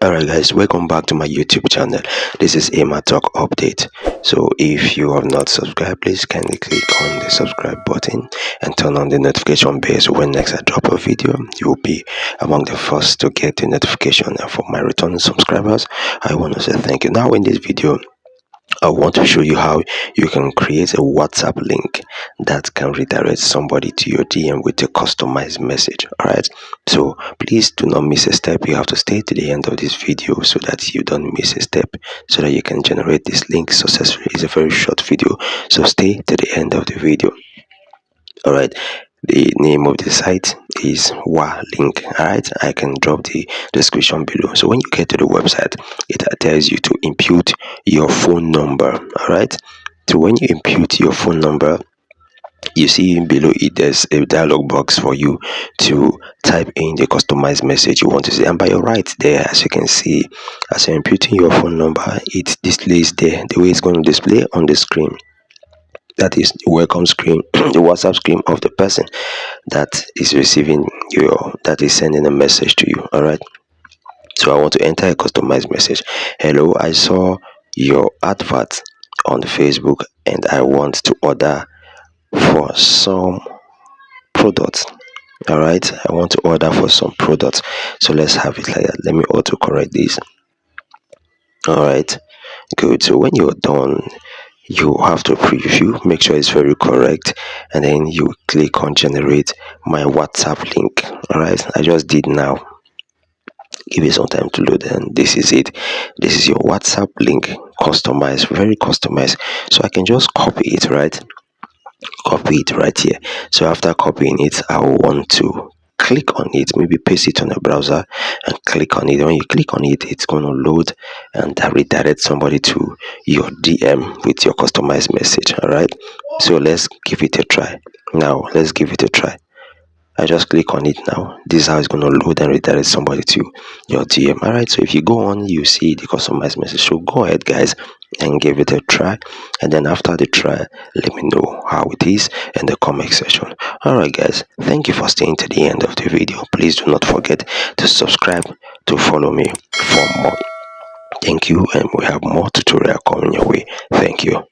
Alright guys, welcome back to my YouTube channel. This is Emma Talk Update. So if you have not subscribed, please kindly click on the subscribe button and turn on the notification bell, so when next I drop a video, you will be among the first to get the notification. And for my returning subscribers, I want to say thank you. Now in this video, I want to show you how you can create a WhatsApp link that can redirect somebody to your DM with a customized message. Alright, so please do not miss a step. You have to stay to the end of this video so that you don't miss a step, so that you can generate this link successfully. It's a very short video, so stay to the end of the video. Alright, the name of the site is WaLink. Alright, I can drop the description below. So when you get to the website, it tells you to input your phone number. Alright, so when you input your phone number, you see below it there's a dialog box for you to type in the customized message you want to say, and by your right there, as you can see, as you're inputting your phone number, it displays there the way it's going to display on the screen. That is the welcome screen, the WhatsApp screen of the person that is receiving that is sending a message to you. All right, so I want to enter a customized message. Hello, I saw your advert on Facebook and I want to order for some products. All right, I want to order for some products, so let's have it like that. Let me auto correct this. All right, good. So when you're done, you have to preview, make sure it's very correct, and then you click on generate my WhatsApp link. All right, I just did now. Give it some time to load, and this is it. This is your WhatsApp link, customized, very customized. So I can just copy it, right? Copy it right here. So after copying it, I will want to click on it, maybe paste it on a browser and click on it. When you click on it, it's going to load and redirect somebody to your DM with your customized message. All right, so let's give it a try. Now let's give it a try. I just click on it now. This is how it's going to load and redirect somebody to your DM. All right, so if you go on, you see the customized message. So go ahead guys and give it a try, and then after the try, let me know how it is in the comment section. All right guys, thank you for staying to the end of the video. Please do not forget to subscribe to follow me for more. Thank you, and we have more tutorial coming your way. Thank you.